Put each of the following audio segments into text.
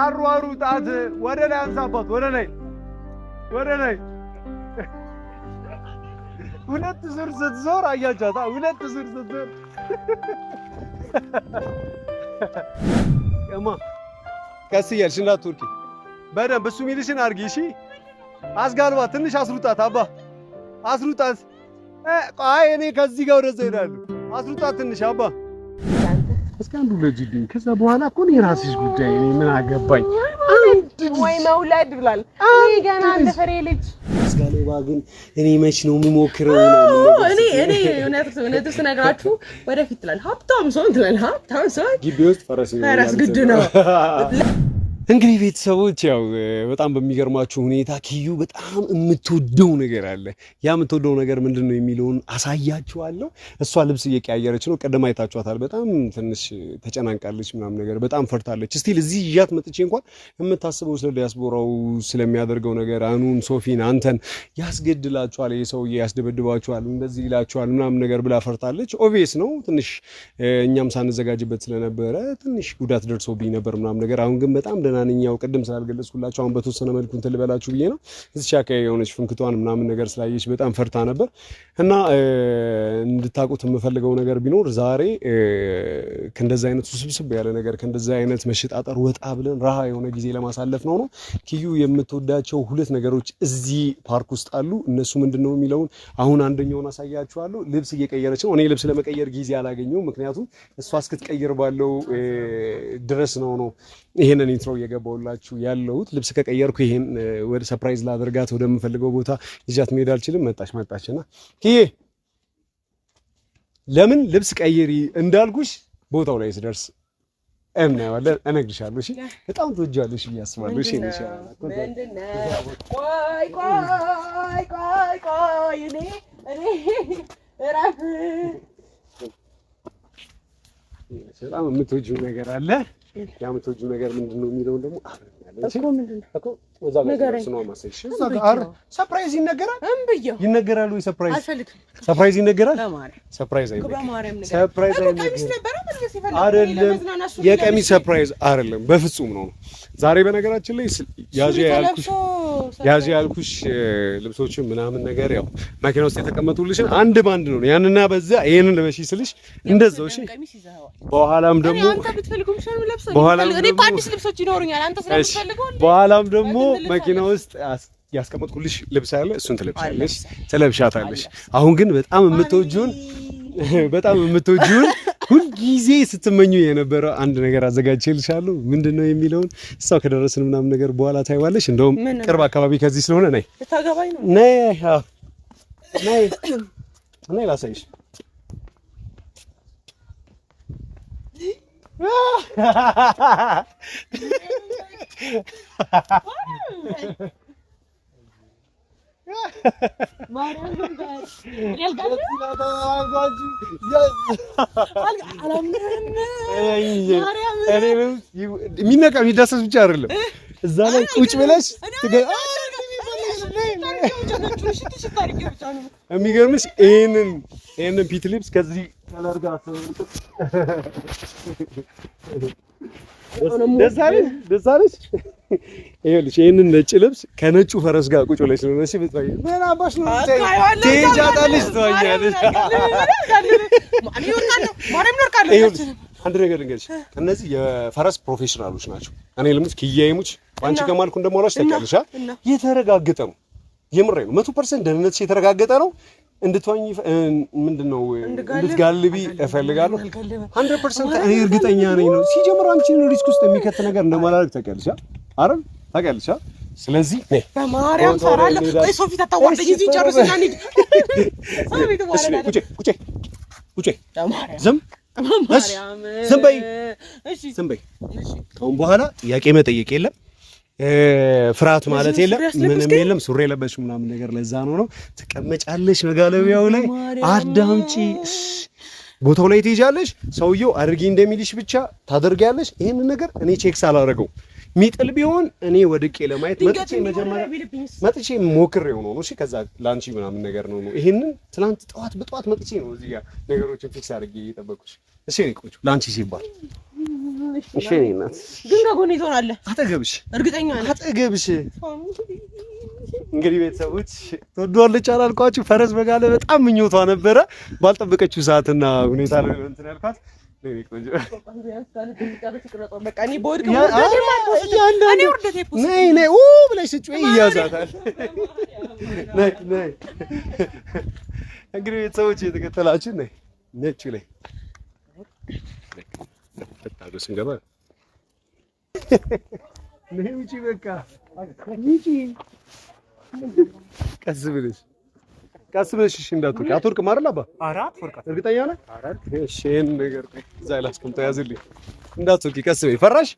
አሯሩጣት ወደ ላይ አንሳባት ወደ ላይ ሁለት ዙር ስትዞር አያቻታ ሁለት ዙር ስትዞር እማ ቀስ እያልሽ እንዳትወርቂ በደንብ እሱ የሚልሽን አድርጊ እሺ አስጋልባት ትንሽ አስሩጣት አባ አስሩጣት ቆይ እኔ ከዚህ ጋር ወደዛ እሄዳለሁ አስሩጣት ትንሽ አባ እስከ አንዱ ለጅልኝ ከዛ በኋላ እኮ ነው የራስሽ ጉዳይ እኔ ምን አገባኝ ወይ መውለድ ብላል እኔ ገና እንደ ፈሬ ልጅ እስጋሌባ ግን እኔ መች ነው የምሞክረው እኔ እውነት ስነግራችሁ ወደፊት ትላል ሀብታም ሰው ትላል ሀብታም ሰው ግቢ ውስጥ ፈረስ ግድ ነው እንግዲህ ቤተሰቦች ያው በጣም በሚገርማችሁ ሁኔታ ኪዩ በጣም የምትወደው ነገር አለ ያ የምትወደው ነገር ምንድነው የሚለውን አሳያችኋለሁ እሷ ልብስ እየቀያየረች ነው ቀደም አይታችኋታል በጣም ትንሽ ተጨናንቃለች ምናምን ነገር በጣም ፈርታለች ስቲል እዚህ ይያት መጥቼ እንኳን የምታስበው ስለ ዲያስፖራው ስለሚያደርገው ነገር አኑን ሶፊን አንተን ያስገድላችኋል የሰውዬ ያስደበድባችኋል እንደዚህ ይላችኋል ምናምን ነገር ብላ ፈርታለች ኦብቪየስ ነው ትንሽ እኛም ሳንዘጋጅበት ስለነበረ ትንሽ ጉዳት ደርሶብኝ ነበር ምናምን ነገር አሁን ግን በጣም ደናንኛው ቀደም ስላልገለጽኩላችሁ አሁን በተወሰነ መልኩ እንትን ልበላችሁ ብዬ ነው እዚህ ሻካይ የሆነች ፍንክቷን ምናምን ነገር ስላየች በጣም ፈርታ ነበር እና እንድታቁት የምፈልገው ነገር ቢኖር ዛሬ ከእንደዛ አይነት ውስብስብ ያለ ነገር ከእንደዛ አይነት መሽጣጠር ወጣ ብለን ረሃ የሆነ ጊዜ ለማሳለፍ ነው ኪዩ የምትወዳቸው ሁለት ነገሮች እዚህ ፓርክ ውስጥ አሉ እነሱ ምንድነው የሚለውን አሁን አንደኛውን አሳያችኋለሁ ልብስ እየቀየረች ነው እኔ ልብስ ለመቀየር ጊዜ አላገኘው ምክንያቱም እሷ እስክትቀይር ባለው ድረስ ነው ይሄንን ኢንትሮ እየገባውላችሁ ያለውት ልብስ ከቀየርኩ ይሄን ወደ ሰርፕራይዝ ላደርጋት ወደምፈልገው ቦታ ይዣት መሄድ አልችልም መጣችና ኪዬ ለምን ልብስ ቀይሪ እንዳልኩሽ ቦታው ላይ ስደርስ እናያለን እነግርሻለሁ እሺ በጣም ትወጃለሽ እያስባለሁ እሺ ቆይ እኔ እራፍ በጣም የምትወጂው ነገር አለ ያምትወጂው ነገር ምንድነው የሚለው ደግሞ እኮ ወዛ ነገር ነው ማሰሽ እዛ ጋር ሰርፕራይዝ ይነገራል ይነገራል ወይ ሰርፕራይዝ ይነገራል ሰርፕራይዝ አይደለም ሰርፕራይዝ አይደለም የቀሚስ ሰርፕራይዝ አይደለም በፍጹም ነው ዛሬ በነገራችን ላይ ያጂ ያልኩሽ ልብሶችን ምናምን ነገር ያው መኪና ውስጥ የተቀመጡልሽን አንድ ባንድ ነው ያንና በዛ ይሄንን ለበሽ ስልሽ እንደዛው እሺ በኋላም ደግሞ በኋላም ደግሞ መኪና ውስጥ ያስቀመጥኩልሽ ልብስ አለ እሱን ትለብሻታለሽ አሁን ግን በጣም የምትወጂውን ሁሉ ጊዜ ስትመኙ የነበረው አንድ ነገር አዘጋጅቼልሻለሁ ምንድነው የሚለውን እሷ ከደረስን ምናምን ነገር በኋላ ታይዋለሽ እንደውም ቅርብ አካባቢ ከዚህ ስለሆነ ነይ ታጋባይ ነው ነይ ላሳይሽ ሚነቃ የሚዳሰስ ብቻ አይደለም እዛ ላይ ቁጭ ብለሽ የሚገርምሽ ይሄንን ፒት ሊፕስ ከዚህ ከለር ጋር ደስ አለሽ ይኸውልሽ ይሄንን ነጭ ልብስ ከነጩ ፈረስ ጋር ቁጭ ብለሽ ነው እሺ ብትባይ ምን አባሽ ነው ትሄጃታለሽ ትዋኛለሽ አንድ ነገር ልንገርሽ እነዚህ የፈረስ ፕሮፌሽናሎች ናቸው እኔ ልምስ ኪያይሙች አንቺ ከማልኩ እንደማውራሽ ታውቂያለሽ የተረጋገጠ ነው የምሬ ነው 100% ደህንነትሽ የተረጋገጠ ነው እንድትዋኝ ምንድነው እንድትጋልቢ እፈልጋለሁ 100% እኔ እርግጠኛ ነኝ ነው ሲጀምር አንቺን ሪስክ ውስጥ የሚከት ነገር እንደማላደርግ ታውቂያለሽ አይደል ታውቂያለሽ ስለዚህ ነይ በማርያም ሰራለ ቆይ ሶፊ ተታወቀኝ እዚህ ጨርሰና እንሂድ ቁጭ ዝም በይ ከአሁን በኋላ ጥያቄ መጠየቅ የለም ፍርሃት ማለት የለም ምንም የለም ሱሪ ለበሽ ምናምን ነገር ለዛ ነው ተቀመጫለሽ መጋለቢያው ላይ አዳምጪ ቦታው ላይ ትይጃለሽ ሰውየው አድርጊ እንደሚልሽ ብቻ ታደርጊያለሽ ይሄን ነገር እኔ ቼክ ሳላደርገው ሚጥል ቢሆን እኔ ወድቄ ለማየት መጥቼ ሞክሬው ነው እሺ ከዛ ላንቺ ምናምን ነገር ነው ይሄንን ትላንት ጠዋት በጠዋት መጥቼ ነው እዚህ ጋር ነገሮችን ፊክስ አድርጌ እየጠበቅኩሽ እሺ እኔ ቆንጆ ላንቺ ሲባል እሺ እናት ግን ከጎኔ ትሆናለህ። አጠገብሽ እርግጠኛ ነኝ አጠገብሽ። እንግዲህ ቤተሰቦች ትወዷለች አላልኳችሁ? ፈረስ መጋለ በጣም ምኞቷ ነበረ። ባልጠበቀችው ሰዓትና ሁኔታ ነው እንትን ያልኳት። ብለሽ ስትጮይ ይያዛታል። እንግዲህ ቤተሰቦች እየተከተላችሁ ነጩ ላይ ስንገባ ውጪ በቃ ውጪ። ቀስ ብለሽ እሺ፣ እንዳትወርቂ። አትወርቅም አይደል አባ? እርግጠኛ ነህ? እሺ፣ ይሄን ነገር እዛ ላይ አስቀምጠው ያዝልኝ። እንዳትወርቂ፣ ቀስ በይ። ፈራሽ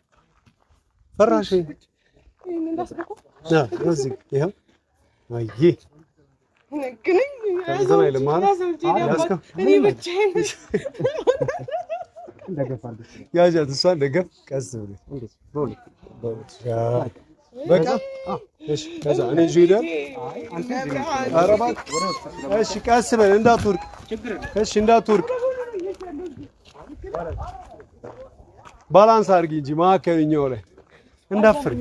እዚህ ይኸው አይ ከዛም አይልም ማለት ያዝከው ያጃት እሷን ደገፍ። ቀስ ብለሽ በቃ እሺ። ከዛ እኔ ጁዳ አረባት እሺ፣ ቀስ በል እንዳትወርቅ። እሺ፣ እንዳትወርቅ ባላንስ አድርጊ እንጂ ማከለኛው ላይ እንዳትፈሪ።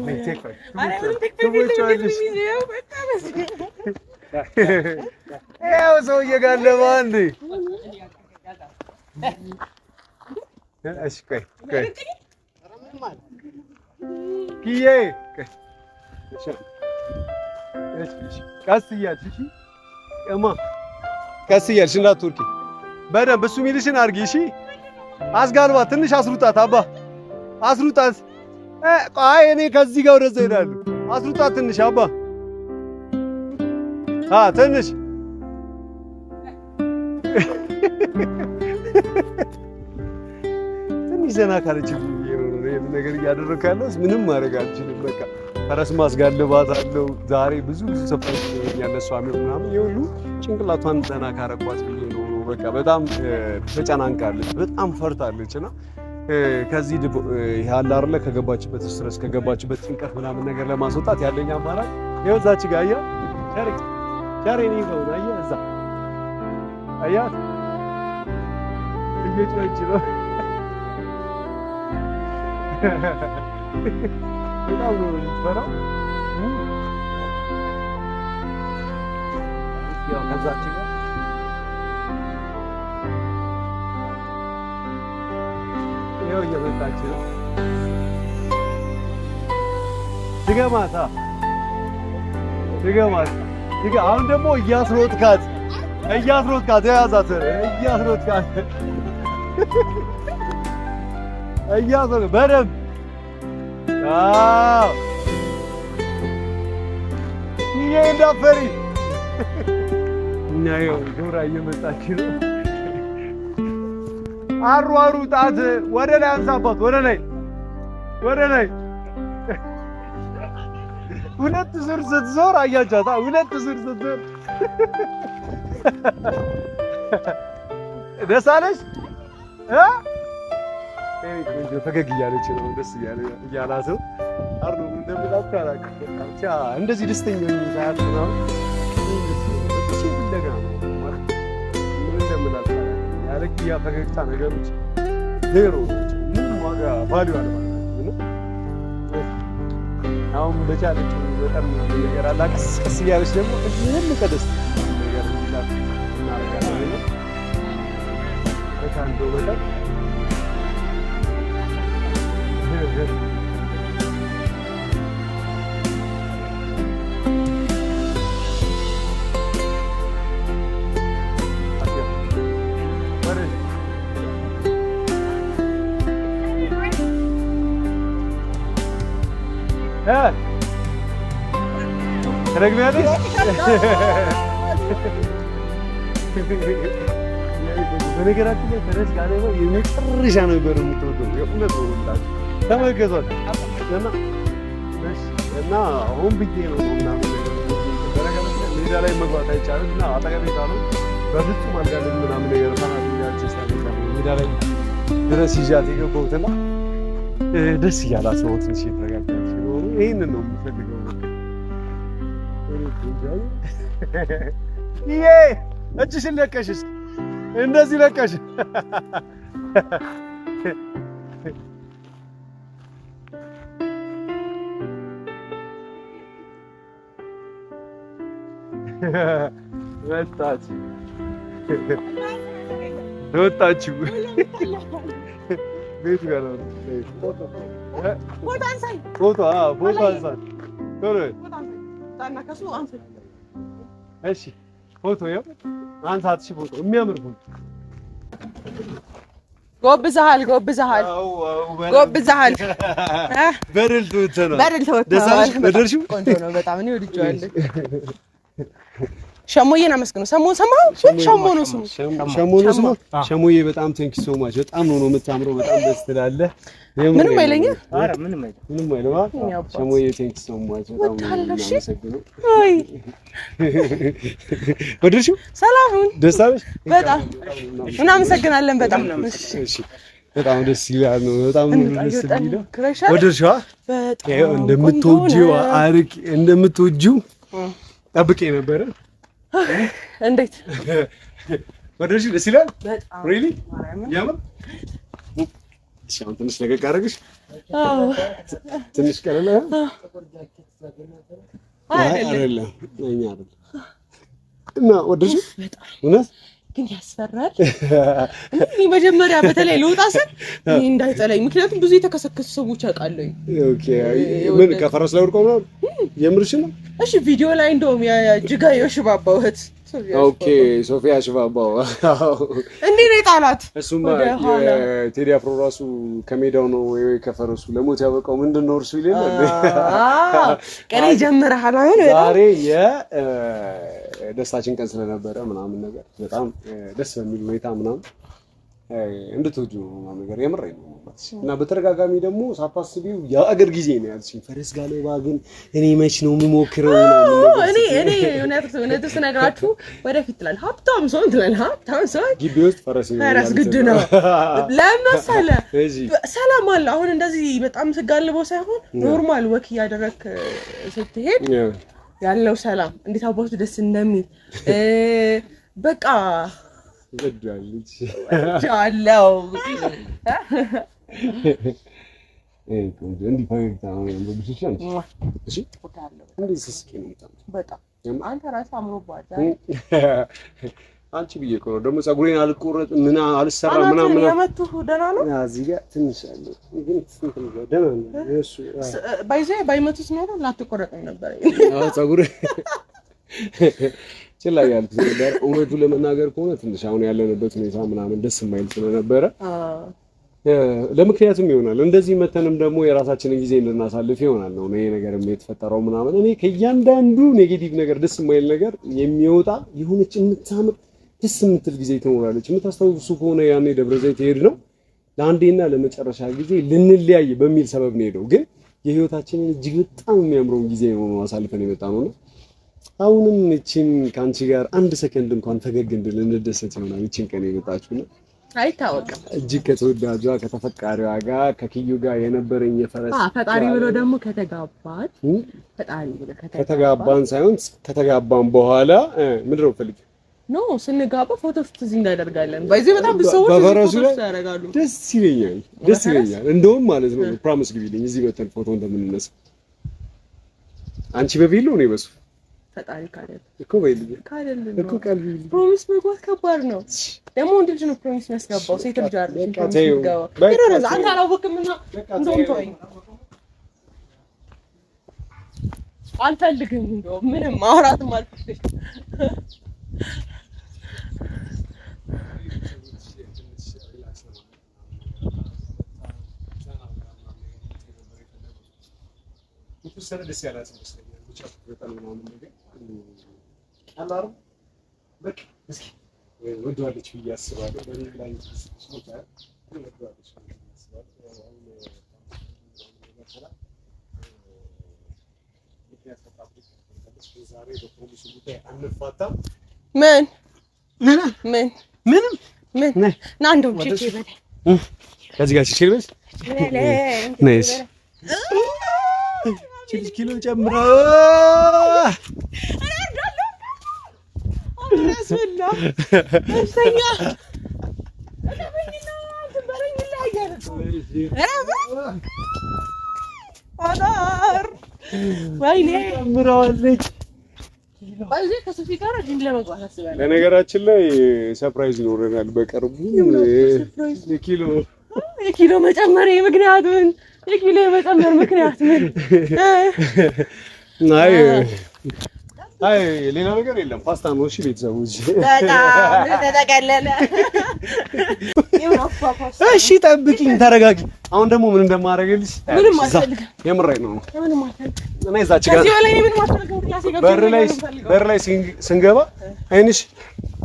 ያው ሰው እየጋለባ እንዴ። እሺ ቆይ ኪዬ ቀስ እያልሽ እሺ፣ ቀስ እያልሽ እንዳትወርቂ በደንብ። እሱ የሚልሽን አድርጊ እሺ። አስጋልባት፣ ትንሽ አስሩጣት አባ፣ አስሩጣት። ቆይ እኔ ከዚህ ጋር ወደዛ እሄዳለሁ። አስሩጣት ትንሽ አባ፣ ትንሽ ትንሽ ዘና ካለችልኝ ነገር እያደረኩ ያለው ምንም ማድረግ አልችልም። በቃ ፈረስ ማስጋልባት አለው። ዛሬ ብዙ ሰፈር ያነሱ አሚው ምናምን የሁሉ ጭንቅላቷን ዘና ካረኳት ብዬ ነው። በቃ በጣም ተጨናንቃለች፣ በጣም ፈርታለች። እና ከዚህ ያለ አይደለ ከገባችበት ስትረስ ከገባችበት ጭንቀት ምናምን ነገር ለማስወጣት ያለኝ አማራጭ ይኸው እዛች ጋር አያ ሻሬ ነው አያ እዛ አያ እየጮች ነው በጣም ነው የምትፈራው። ያው ከዛች ጋር ያው እየመጣች ነው። ድገማታ አሁን ደግሞ እያስሮጥካት የያዛት እያስሮጥ በደምብ ይሄ እንዳፈሪ እና ይኸው ዶራ እየመጣች ነው። አሯሩጣት፣ ወደ ላይ አንሳባት፣ ወደ ላይ ሁለት ዙር ስትዞር አያቻታ። ሁለት ዙር ስትዞር ደስ አለሽ? ቆንጆ ፈገግ እያለች ነው። ደስ እያላት ነው። አርኖ እንደምላት አላውቅም። ብቻ እንደዚህ ደስተኛ ነኝ። ሰዓት ነው እቺ ፍለጋ ነው ማለት ምን እንደምላት ያለክ ያ ፈገግታ ነገሮች ዜሮ ናቸው። ምን ዋጋ ቫልዩ አለ ማለት ነው። አሁን በቻለችው በጣም ነገር አላ ቀስ እያለች ደግሞ ሁሉ ከደስታ ነገር ይላል እናረጋለን። በታንዶ በጣም ትረግሚያለሽ? በነገራችን ላይ ፈረስ ጋለባ የመጨረሻ ነበር የምትወደው። የእውነት ነው የምላችሁ። ተመልከቷት እና አሁን ብዬ ነው ምናምን ነገር በነገራችን ላይ ሜዳ ላይ መግባት አይቻልም እና አጠገቤ ካልሆንኩ በፍጹም አልጋለብም ምናምን ነገር ሜዳ ላይ ድረስ ይዣት የገባሁትና ደስ እያላት ነው። ትንሽ የተረጋጋች ስለሆነ ይህንን ነው የምፈልገው። ይሄ እጅሽን ለቀሽ እስኪ እንደዚህ ለቀሽ ወጣችሁ ቤቱ ጋር ነው። ፎቶ አንሳኝ። እሺ ፎቶ ያው አንሳት። እሺ ፎቶ የሚያምር ፎቶ ጎብዘሃል። በደል ተወተናል። ቆንጆ ነው በጣም እኔ ወድጄዋለሁ። ሸሞዬን አመስግነው። ሸሞዬ በጣም ቴንክ ዩ ሶ ማች። በጣም ነው የምታምረው። በጣም ደስ ትላለህ። ምንም አይለኝም። ኧረ ምንም አይልም። ሸሞዬ ቴንክ ዩ ሶ ማች። በጣም ነው የማመሰግነው። አይ ወደድሽው? ሰላሙን ደስ አለሽ? በጣም እናመሰግናለን። በጣም እሺ በጣም ደስ ይላል ነው። በጣም ነው ደስ የሚለው። ወደድሽው? በጣም እንደምትወጂው ጠብቄ ነበረ። እንዴት ወደድሽው? ደስ ይላል በጣም ሪሊ ያምር። እሺ አሁን ትንሽ ነገር ካደረግሽ ትንሽ ቀለለ አይደለም እና ወደድሽው? እውነት ግን ያስፈራል። እኔ መጀመሪያ በተለይ ልውጣ ስል እኔ እንዳይጠላኝ፣ ምክንያቱም ብዙ የተከሰከሱ ሰዎች አውቃለሁ። ኦኬ ምን ከፈረስ ላይ ወድቀው ነው? የምርሽ ነው? እሺ ቪዲዮ ላይ እንደውም የእጅጋየሁ ሽባባው እህት ኦኬ ሶፊያ ሽባባው እንዴ ነው የጣላት። እሱማ ቴዲ አፍሮ ራሱ ከሜዳው ነው ወይ ከፈረሱ ለሞት ያበቃው ምንድነው እርሱ ይላል። ቀኔ ጀምረሃል አይሆን? ዛሬ የደስታችን ቀን ስለነበረ ምናምን ነገር በጣም ደስ በሚል ሁኔታ ምናምን እንድትወጂው ነው ነገር የምሬን ነው ማለት እና በተረጋጋሚ ደግሞ ሳታስቢው የአገር ጊዜ ነው ያልሽኝ። ፈረስ ጋለባ ግን እኔ መች ነው የምሞክረው ነው እኔ እውነት ስነግራችሁ ወደፊት ትላለህ ሀብታም ሰው ትላለህ ሀብታም ሰው ግቢ ውስጥ ፈረስ ግድ ነው ለምሳሌ ሰላም አለ። አሁን እንደዚህ በጣም ስጋልበው ሳይሆን ኖርማል ወክ እያደረክ ስትሄድ ያለው ሰላም እንዴት አባቱ ደስ እንደሚል በቃ ገድያለች ቻለው እንዴ ፈገግታ ነው እንደብሽሻል። እሺ እንዴ ስስኪ ነው በጣም አንተ ራስህ አምሮባል። አንቺ ብዬሽ እኮ ነው ደግሞ ፀጉሬን አልቆረጥ ምን አልሰራ ምናምን ያመጡህ ደህና ነው። እዚህ ጋር ትንሽ አለ ግን ትንሽ ነው ደህና ነው። እሱ ባይመቱት ነው ላትቆረጠኝ ነበር ፀጉሬ ችላ ያልኩት ነበር። እውነቱን ለመናገር ከሆነ ትንሽ አሁን ያለንበት ሁኔታ ምናምን ደስ የማይል ስለነበረ ለምክንያቱም ይሆናል እንደዚህ መተንም ደግሞ የራሳችንን ጊዜ እንድናሳልፍ ይሆናል ነው ይሄ ነገር የተፈጠረው ምናምን። እኔ ከእያንዳንዱ ኔጌቲቭ ነገር ደስ የማይል ነገር የሚወጣ የሆነች የምታምር ደስ የምትል ጊዜ ትኖራለች። የምታስታውሱ ከሆነ ያኔ ደብረ ዘይት ሄድ ነው ለአንዴና ለመጨረሻ ጊዜ ልንለያይ በሚል ሰበብ ነው ሄደው፣ ግን የህይወታችንን እጅግ በጣም የሚያምረውን ጊዜ ነው አሳልፈን የመጣ ነው። አሁንም እቺን ካንቺ ጋር አንድ ሰከንድ እንኳን ፈገግ እንድል እንደሰት ይሆናል እቺን ቀን የመጣችሁና አይታወቅም። እጅግ ከተወዳጇ ከተፈቃሪዋ ጋር ከኪዩ ጋር የነበረኝ የፈረስ ፈጣሪ ብሎ ደግሞ ከተጋባን ፈጣሪ ብሎ ከተጋባን ሳይሆን ከተጋባን በኋላ ምንድነው ፈልግ ኖ ስንጋባ ፎቶ ፍትዝ እንዳደርጋለን ባይዚ በጣም ብዙ ሰዎች ፎቶ ያደርጋሉ። ደስ ይለኛል እንደውም ማለት ነው። ፕሮሚስ ግቢልኝ እዚህ በተን ፎቶ እንደምንነሳ አንቺ በቪዲዮ ነው በሱ ፈጣሪ ካደል እኮ በይልኝ ካደል እኮ ቀልቢ ፕሮሚስ መግባት ከባድ ነው። ደግሞ እንዴ ነው ፕሮሚስ ያስገባው ሴት ልጅ አይደል? ፕሮሚስ አንተ አላወቅምና እንደውም ተወኝ አልፈልግም። እንደውም ምንም ማውራትም አልፈልግም። ሰረ ደስ ያላችሁ መስለኛል ብቻ በጣም ነው ነገር አላሩ በቃ እስኪ ወደዋለች ብዬ አስባለሁ። በእኔ ላይ ስሞታ ወደዋለች ብዬ አስባለሁ። ዛሬ በፖሊስ ጉዳይ አንፋታም። ምን ና እንደው ቼክ ይበል ከዚህ ጋር ቼክ ይበል ናይስ ቺልስ ኪሎ ጨምራ አራዳለ አስተኛ ተበረኝ ላይ አዳር ወይኔ ጨምራለች ኪሎ በዚህ ከሶፊ ጋር ጂም ለመግባት አስባለሁ። ለነገራችን ላይ ሰርፕራይዝ ይኖረናል በቅርቡ። የኪሎ መጨመር ምክንያት ምን? አይ ሌላ ነገር የለም። ፓስታ ነው። እሺ ቤተሰቦች በጣም ተጠቀለለ። እሺ ጠብቂኝ፣ ተረጋጊ። አሁን ደግሞ ምን እንደማደርግልሽ ምንም አልፈልግም። የምሬን ነው። ምንም አልፈልግም። እኔ እዛች ጋር በር ላይ ስንገባ አይንሽ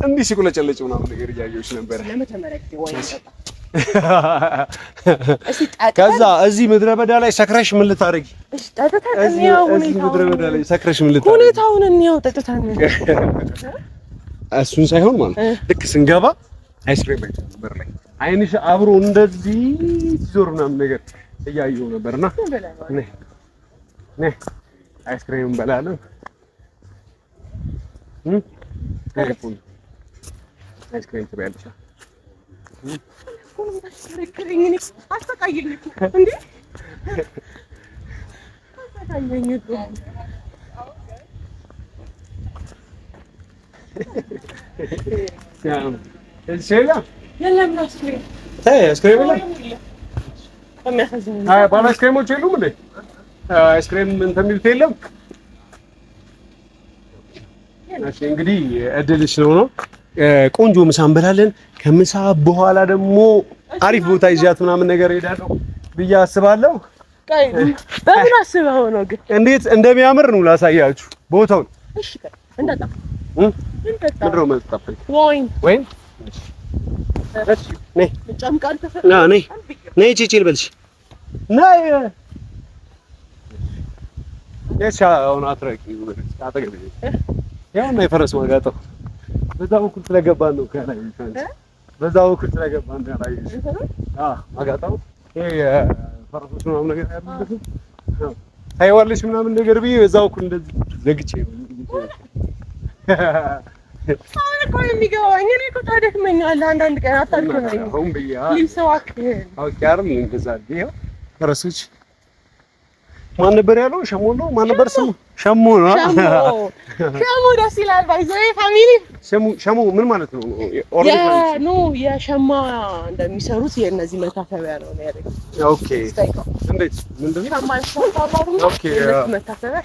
እንዲህ ሲቁለጨለጭ ምናምን ነገር እያየሁሽ ነበር። ከዛ እዚህ ምድረ በዳ ላይ ሰክረሽ ምን ልታረጊ? እዚህ ምድረ በዳ ላይ ሰክረሽ ምን ልታረጊ? ሁኔታውን እንየው። ጠጥተን እሱን ሳይሆን ማለት ልክ ስንገባ አይስክሬም በር ላይ አይንሽ አብሮ እንደዚህ ዞር ምናምን ነገር እያየሁ ነበርና ነይ አይስክሬም እንበላለን። አይስክሬም ትበያለሽ? ባለ አይስክሬሞች የሉም እንዴ? አይስክሬም እንትን የሚሉት የለም? እሺ እንግዲህ እድልሽ ነው። ቆንጆ ምሳ እንበላለን። ከምሳ በኋላ ደግሞ አሪፍ ቦታ ይዣት ምናምን ነገር ሄዳለሁ ብዬ አስባለሁ። በምን አስበው ነው ግን? እንዴት እንደሚያምር ነው ላሳያችሁ ቦታውን። እሺ እንጠጣ ምንድነው መጠጣኝ? ወይን እሺ ነይ ጨምቃል ነይ ቺቺ ልበልሽ ነይ የሻውን አትረቂ አጠገብ ያው እና የፈረስ ማጋጠው በዛ በኩል ስለገባን ነው ከላይ በዛ በኩል ስለገባን ነው ላይ ማጋጠው ይሄ የፈረሶች ምናምን ነገር ያለበት ታይዋለሽ ምናምን ነገር ብዬ በዛ በኩል እንደዚህ ዘግቼ ነው አሁን እኮ የሚገባኝ እኔ እኮ ታደክመኛል። አንዳንድ ቀን አታድክመኝ። አሁን ብያ ሊሰዋክ አውቄያለሁ። እንደዛ ቢያ ፈረሶች ማን ነበር ያለው? ሸሞ ነው። ማን ነበር ስሙ? ሸሞ ነው። ሸሞ ደስ ይላል። ባይዘይ ፋሚሊ ሸሞ ምን ማለት ነው? ኖ የሸማ እንደሚሰሩት የእነዚህ መታሰቢያ ነው ያለኝ። ኦኬ እንዴት ምንድን ነው? ኦኬ መታሰቢያ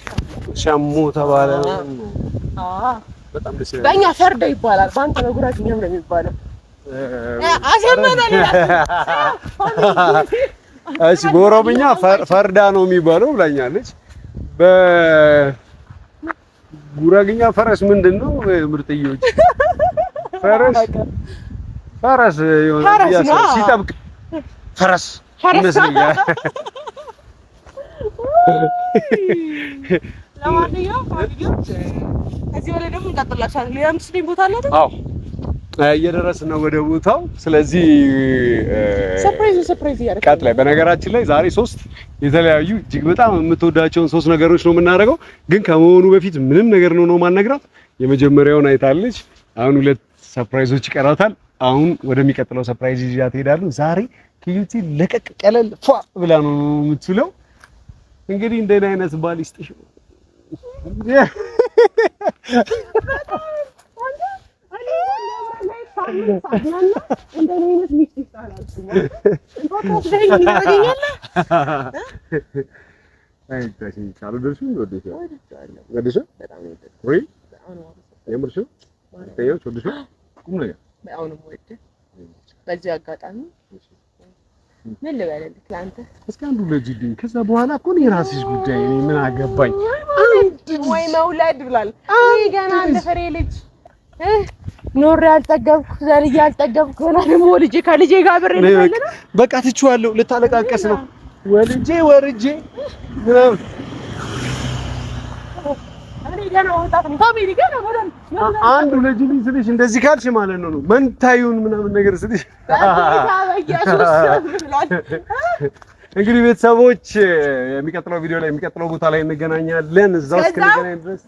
ሸሞ ተባለ። በጣም ደስ ይላል። በእኛ ፈርዳ ይባላል። በአንተ በጉራጌኛም ነው የሚባለው። አሰመናል። እሺ በኦሮምኛ ፈርዳ ነው የሚባለው ብላኛለች። በጉራጌኛ ፈረስ ምንድነው? ምርጥዮች ፈረስ ይሆናል ሲጠብቅ ፈረስ ይመስለኛል። ለማንኛውም ከዚህ በላይ ደግሞ እንቀጥላለን። ሌላ ምስለኝ ቦታ አለ አይደል? አዎ እየደረስን ነው ወደ ቦታው። ስለዚህ ሰርፕራይዝ ያደርጋል። ቀጥላይ በነገራችን ላይ ዛሬ 3 የተለያዩ እጅግ በጣም የምትወዳቸውን 3 ነገሮች ነው የምናደርገው። ግን ከመሆኑ በፊት ምንም ነገር ነው ማነግራት። የመጀመሪያውን አይታለች። አሁን 2 ሰርፕራይዞች ይቀራታል። አሁን ወደሚቀጥለው ሰርፕራይዝ ይዣት እሄዳለሁ። ዛሬ ኪዩቲ ለቀቅ ቀለል ፏ ብላ ነው የምትውለው። እንግዲህ እንደኔ አይነት ባል ይስጥሽ። በዚህ አጋጣሚ ምን ልበልልህ ለአንተ እስኪ አንዱ ለጂዲን ከዛ በኋላ እኮ ነው የራስሽ ጉዳይ። እኔ ምን አገባኝ? ወይ መውለድ ብላል። እኔ ገና እንደ ፍሬ ልጅ ኖሬ አልጠገብኩ ዘልዬ አልጠገብኩ ገና ደግሞ ልጄ ከልጄ ጋር ብሬ ልታለና በቃ ትችዋለሁ። ልታለቃቀስ ነው ወልጄ ወርጄ ምናምን እኔ ገና ወጣት ነኝ። ፋሚሊ ገና ወደን አንዱ ለጂዲን ስልሽ እንደዚህ ካልሽ ማለት ነው መንታዩን ምናምን ነገር ስልሽ እንግዲህ ቤተሰቦች የሚቀጥለው ቪዲዮ ላይ የሚቀጥለው ቦታ ላይ እንገናኛለን። እዛው እስከ እንገናኝ ድረስ